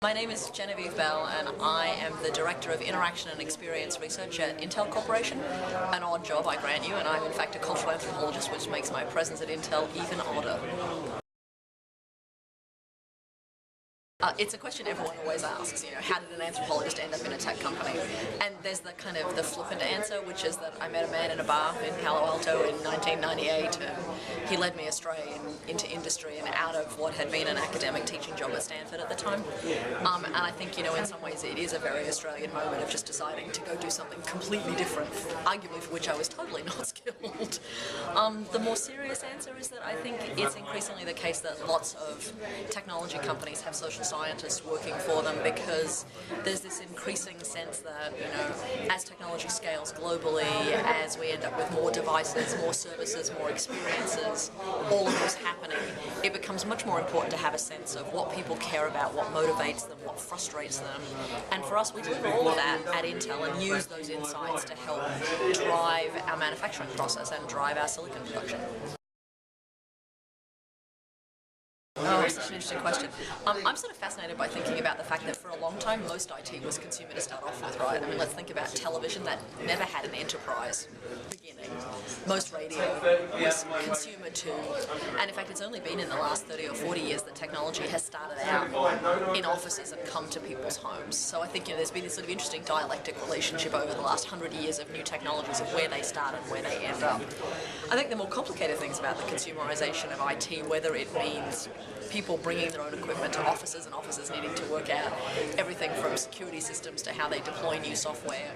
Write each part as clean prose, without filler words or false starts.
My name is Genevieve Bell and I am the Director of Interaction and Experience Research at Intel Corporation. An odd job, I grant you, and I'm in fact a cultural anthropologist, which makes my presence at Intel even odder. It's a question everyone always asks, how did an anthropologist end up in a tech company? And there's the kind of the flippant answer, which is that I met a man in a bar in Palo Alto in 1998 and he led me astray into industry and out of what had been an academic teaching job at Stanford at the time. And I think, in some ways it is a very Australian moment of just deciding to go do something completely different, arguably for which I was totally not skilled. The more serious answer is that I think it's increasingly the case that lots of technology companies have social scientists working for them because there's this increasing sense that, as technology scales globally, as we end up with more devices, more services, more experiences, all of this happening, it becomes much more important to have a sense of what people care about, what motivates them, what frustrates them. And for us, we deliver all of that at Intel and use those insights to help drive our manufacturing process and drive our silicon production. Oh, such an interesting question. I'm sort of fascinated by thinking about the fact that for a long time most IT was consumer to start off with, right? I mean, let's think about television. That never had an enterprise beginning. Most radio was consumer too. And in fact, it's only been in the last 30 or 40 years that technology has started out in offices and come to people's homes. So I think there's been this sort of interesting dialectic relationship over the last 100 years of new technologies of where they start and where they end up. I think the more complicated things about the consumerization of IT, whether it means people bringing their own equipment to offices and offices needing to work out everything from security systems to how they deploy new software,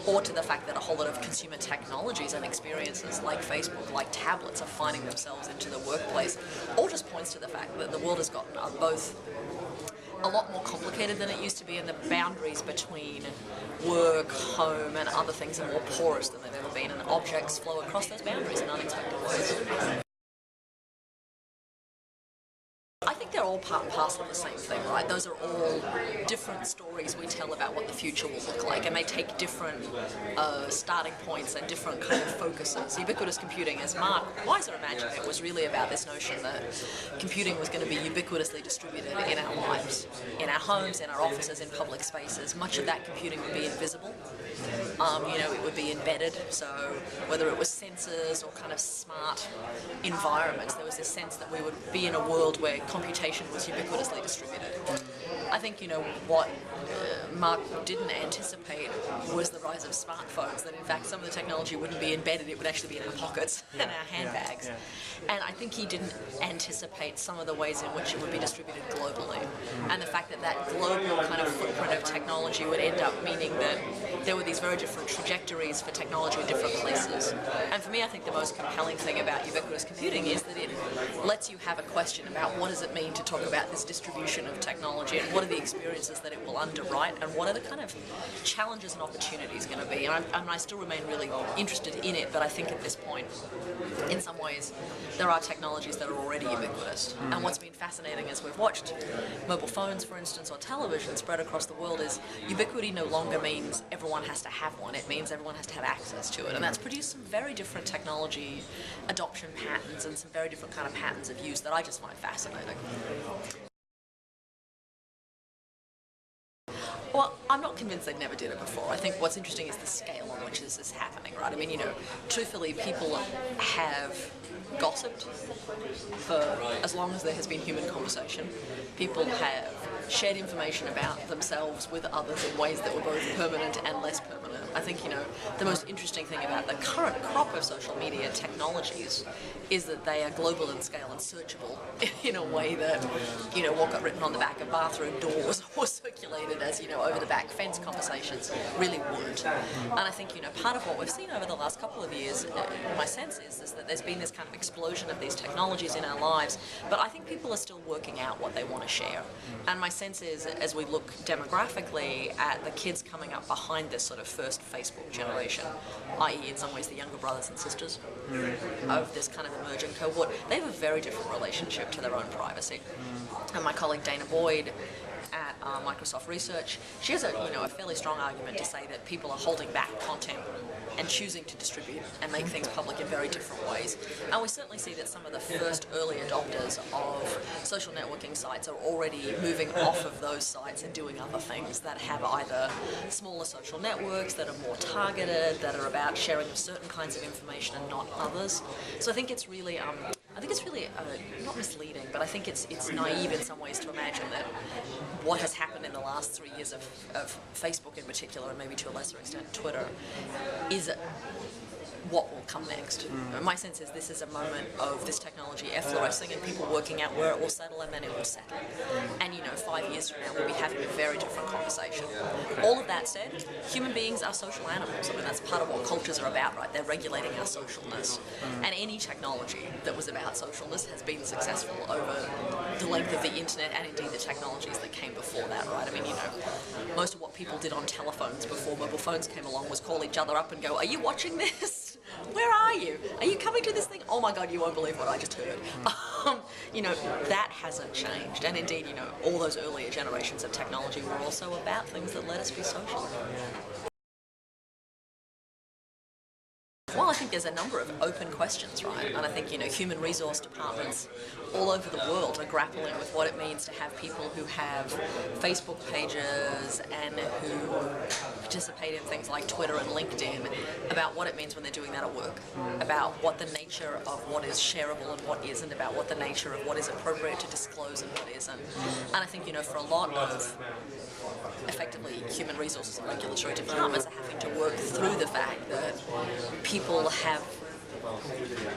or to the fact that a whole lot of consumer technologies and experiences like Facebook, like tablets, are finding themselves into the workplace, all just points to the fact that the world has gotten both a lot more complicated than it used to be, and the boundaries between work, home, and other things are more porous than they've ever been, and objects flow across those boundaries in unexpected ways. I think they're all part and parcel of the same thing, right? Those are all different stories we tell about what the future will look like, and they take different starting points and different kind of focuses. Ubiquitous computing, as Mark Weiser imagined it, was really about this notion that computing was going to be ubiquitously distributed in our lives, in our homes, in our offices, in public spaces. Much of that computing would be invisible. It would be embedded, so whether it was sensors or kind of smart environments, there was this sense that we would be in a world where computation was ubiquitously distributed. I think, what Mark didn't anticipate was the rise of smartphones, that in fact some of the technology wouldn't be embedded, it would actually be in our pockets and our handbags. And I think he didn't anticipate some of the ways in which it would be distributed globally, and the fact that that global kind of footprint of technology would end up meaning that there were these very different trajectories for technology in different places. And for me, I think the most compelling thing about ubiquitous computing is that it lets you have a question about what does it mean to talk about this distribution of technology, and what are the experiences that it will underwrite, and what are the kind of challenges and opportunities going to be. And I still remain really interested in it, but I think at this point, in some ways, there are technologies that are already ubiquitous. And what's been fascinating as we've watched mobile phones, for instance, or television spread across the world is ubiquity no longer means everyone has to have one. It means everyone has to have access to it. And that's produced some very different technology adoption patterns and some very different kind of patterns of use that I just find fascinating. Well, I'm not convinced they never did it before. I think what's interesting is the scale on which this is happening, right? I mean, truthfully, people have gossiped for as long as there has been human conversation. People have shared information about themselves with others in ways that were both permanent and less permanent. I think, the most interesting thing about the current crop of social media technologies is that they are global in scale and searchable in a way that, what got written on the back of bathroom doors or circulated as, over the back fence conversations really weren't. And I think, part of what we've seen over the last couple of years, my sense is that there's been this kind of explosion of these technologies in our lives, but I think people are still working out what they want to share. And my sense is, as we look demographically at the kids coming up behind this sort of first Facebook generation, i.e. in some ways the younger brothers and sisters of this kind of emerging cohort, they have a very different relationship to their own privacy. And my colleague Dana Boyd at Microsoft Research, she has a fairly strong argument to say that people are holding back content and choosing to distribute and make things public in very different ways. And we certainly see that some of the first early adopters of social networking sites are already moving off of those sites and doing other things that have either smaller social networks that are more targeted, that are about sharing of certain kinds of information and not others. So I think it's really not misleading, but I think it's naive in some ways to imagine that what has happened in the last 3 years of Facebook in particular, and maybe to a lesser extent Twitter, is what will come next. My sense is this is a moment of this technology efflorescing and people working out where it will settle, and then it will settle. And 5 years from now we'll be having a very different conversation. All of that said, human beings are social animals. I mean, that's part of what cultures are about, right? They're regulating our socialness. And any technology that was about socialness has been successful over the length of the internet and indeed the technologies that came before that, right? I mean, most of what people did on telephones before mobile phones came along was call each other up and go, "Are you watching this? Where are you? Are you coming to this thing? Oh my God, you won't believe what I just heard." That hasn't changed. And indeed, all those earlier generations of technology were also about things that let us be social. Well, I think there's a number of open questions, right? And I think, human resource departments all over the world are grappling with what it means to have people who have Facebook pages and who participate in things like Twitter and LinkedIn, about what it means when they're doing that at work, about what the nature of what is shareable and what isn't, about what the nature of what is appropriate to disclose and what isn't. And I think, for a lot of effectively human resources and regulatory departments are having to work through the fact that people have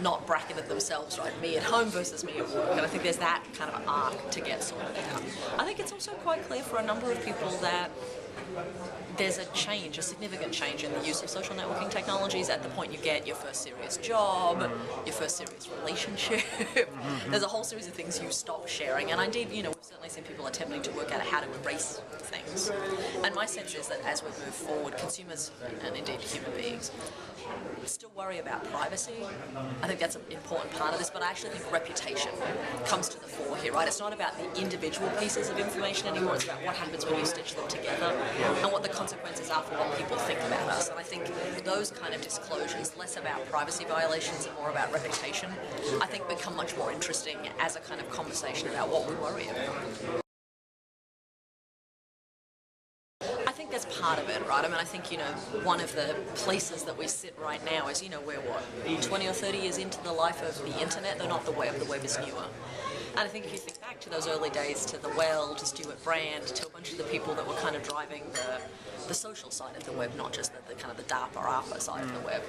not bracketed themselves, right? Me at home versus me at work. And I think there's that kind of arc to get sorted out. I think it's also quite clear for a number of people that there's a significant change in the use of social networking technologies at the point you get your first serious job, your first serious relationship. There's a whole series of things you stop sharing, and indeed, we've certainly seen people attempting to work out how to erase things. And my sense is that as we move forward, consumers, and indeed human beings, still worry about privacy. I think that's an important part of this, but I actually think reputation comes to the fore here, right? It's not about the individual pieces of information anymore, it's about what happens when you stitch them together and what the consequences are for what people think about us. And I think those kind of disclosures, less about privacy violations and more about reputation, I think become much more interesting as a kind of conversation about what we worry about. I think that's part of it, right? I mean, I think, one of the places that we sit right now is, we're 20 or 30 years into the life of the internet, though not the web. The web is newer. And I think if you think back to those early days, to the Well, to Stuart Brand, to a bunch of the people that were kind of driving the social side of the web, not just the kind of the DARPA or ARPA side of the web,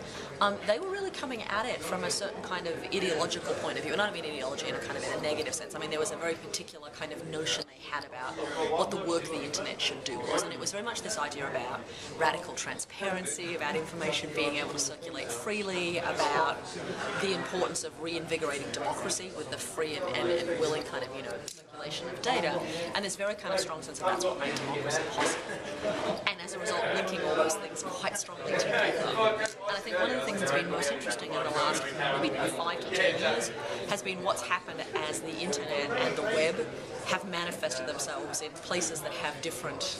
they were really coming at it from a certain kind of ideological point of view. And I don't mean ideology in a negative sense. I mean, there was a very particular kind of notion they had about what the work the internet should do was. And it was very much this idea about radical transparency, about information being able to circulate freely, about the importance of reinvigorating democracy with the free and willing kind of, circulation of data. And this very kind of strong sense of that's what made democracy possible. And as a result, linking all those things quite strongly together. And I think one of the things that's been most interesting in the last maybe 5 to 10 years has been what's happened as the internet and the web have manifested themselves in places that have different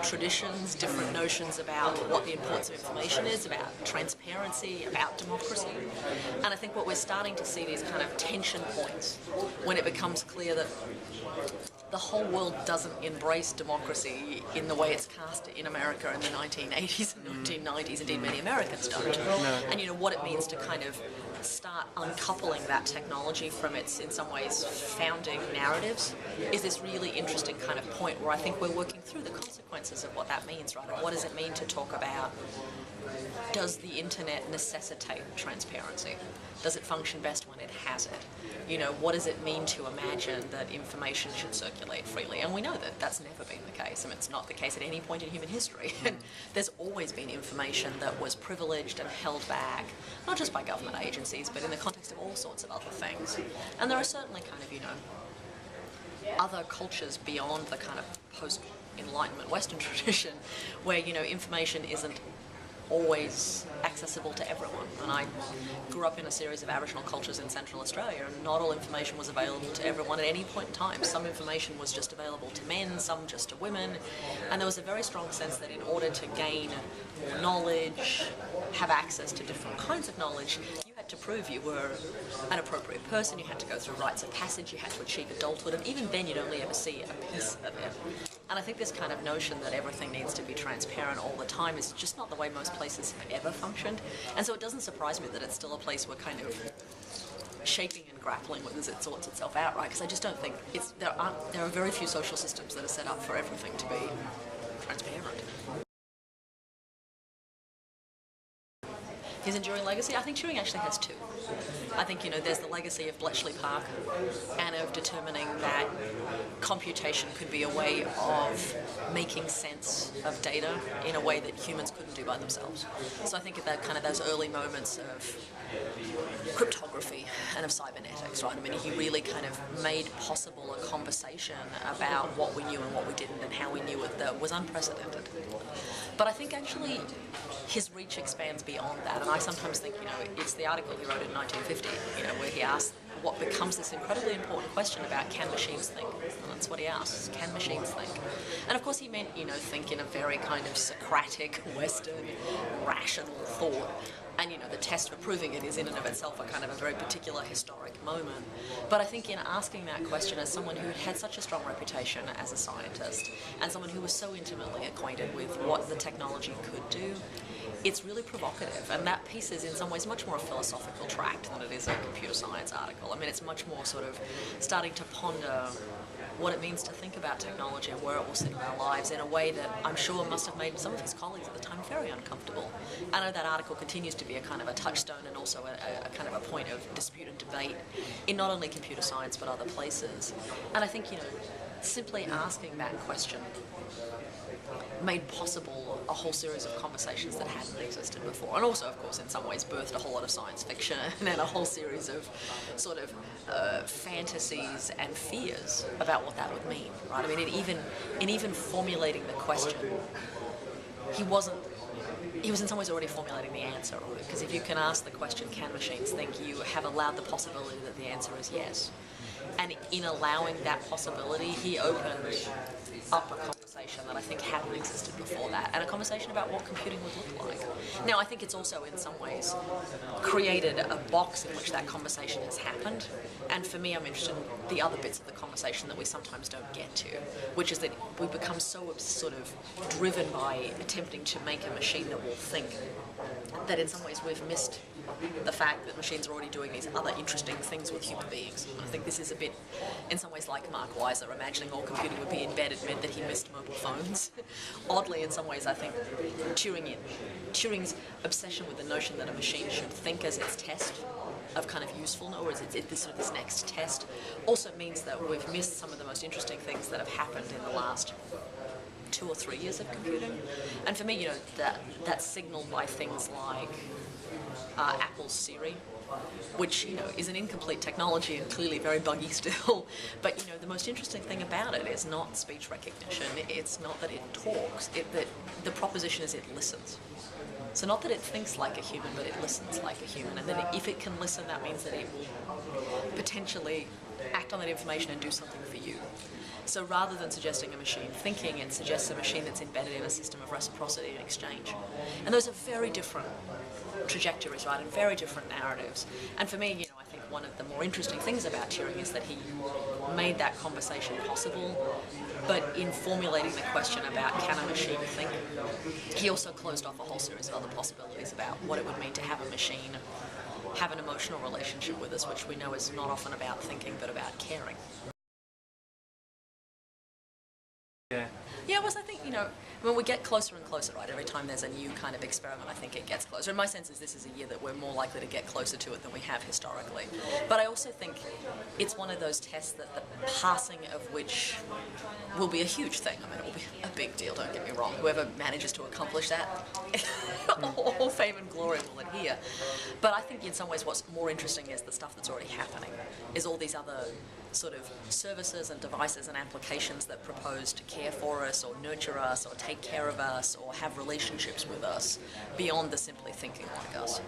traditions, different notions about what the importance of information is, about transparency, about democracy. And I think what we're starting to see these kind of tension points when it becomes clear that the whole world doesn't embrace democracy in the way it's cast in America in the 1980s and 1990s. Indeed, many Americans don't. And what it means to kind of start uncoupling that technology from its, in some ways, founding narratives is this really interesting kind of point where I think we're working through the consequences of what that means, right? And what does it mean to talk about, does the internet necessitate transparency? Does it function best when it has it? What does it mean to imagine that information should circulate freely? And we know that that's never been the case. I mean, it's not the case at any point in human history. And there's always been information that was privileged and held back, not just by government agencies, but in the context of all sorts of other things. And there are certainly kind of, other cultures beyond the kind of post-Enlightenment Western tradition where, information isn't always accessible to everyone. And I grew up in a series of Aboriginal cultures in Central Australia, and not all information was available to everyone at any point in time. Some information was just available to men, some just to women, and there was a very strong sense that in order to gain more knowledge, have access to different kinds of knowledge, you had to prove you were an appropriate person, you had to go through rites of passage, you had to achieve adulthood, and even then you'd only ever see a piece of it. And I think this kind of notion that everything needs to be transparent all the time is just not the way most places have ever functioned. And so it doesn't surprise me that it's still a place we're kind of shaping and grappling with as it sorts itself out, right? Because I just don't think there are very few social systems that are set up for everything to be transparent. His enduring legacy? I think Turing actually has two. I think, there's the legacy of Bletchley Park and of determining that computation could be a way of making sense of data in a way that humans couldn't do by themselves. So I think of that kind of those early moments of cryptography and of cybernetics, right? I mean, he really kind of made possible a conversation about what we knew and what we didn't and how we knew it that was unprecedented. But I think actually his reach expands beyond that, and I sometimes think, it's the article he wrote in 1950, where he asked what becomes this incredibly important question about can machines think? And that's what he asks, can machines think? And of course he meant, think in a very kind of Socratic, Western, rational thought. And, the test for proving it is in and of itself a kind of a very particular historic moment. But I think in asking that question as someone who had such a strong reputation as a scientist and someone who was so intimately acquainted with what the technology could do, it's really provocative. And that piece is in some ways much more a philosophical tract than it is a computer science article. I mean, it's much more sort of starting to ponder what it means to think about technology and where it will sit in our lives in a way that I'm sure must have made some of his colleagues at the time very uncomfortable. I know that article continues to be a kind of a touchstone and also a kind of a point of dispute and debate in not only computer science but other places. And I think, simply asking that question made possible a whole series of conversations that hadn't existed before, and also, of course, in some ways birthed a whole lot of science fiction and a whole series of sort of fantasies and fears about what that would mean, right? I mean, in even formulating the question, he was in some ways already formulating the answer, because if you can ask the question, can machines think, you have allowed the possibility that the answer is yes. And in allowing that possibility, he opened up a conversation that I think hadn't existed before that, and a conversation about what computing would look like. Now, I think it's also in some ways created a box in which that conversation has happened, and for me, I'm interested in the other bits of the conversation that we sometimes don't get to, which is that we become so sort of driven by attempting to make a machine that will think that in some ways we've missed the fact that machines are already doing these other interesting things with human beings. I think this is a bit, in some ways, like Mark Weiser imagining all computing would be embedded meant that he missed mobile phones. Oddly, in some ways, I think Turing's obsession with the notion that a machine should think as its test of kind of usefulness, or is it this next test, also means that we've missed some of the most interesting things that have happened in the last 2 or 3 years of computing. And for me, that's signalled by things like Apple's Siri, which is an incomplete technology and clearly very buggy still. But the most interesting thing about it is not speech recognition. It's not that it talks. That the proposition is it listens. So not that it thinks like a human, but it listens like a human. And then if it can listen, that means that it will potentially act on that information and do something for you. So rather than suggesting a machine thinking, it suggests a machine that's embedded in a system of reciprocity and exchange. And those are very different trajectories, right, and very different narratives. And for me, I think one of the more interesting things about Turing is that he made that conversation possible, but in formulating the question about can a machine think, he also closed off a whole series of other possibilities about what it would mean to have a machine have an emotional relationship with us, which we know is not often about thinking, but about caring. Yeah, I think, when we get closer and closer, right, every time there's a new kind of experiment, I think it gets closer. And my sense is this is a year that we're more likely to get closer to it than we have historically. But I also think it's one of those tests that the passing of which will be a huge thing. I mean, it will be a big deal, don't get me wrong. Whoever manages to accomplish that, all fame and glory will adhere. But I think in some ways what's more interesting is the stuff that's already happening, is all these other sort of services and devices and applications that propose to care for us or nurture us or take care of us or have relationships with us beyond the simply thinking like us.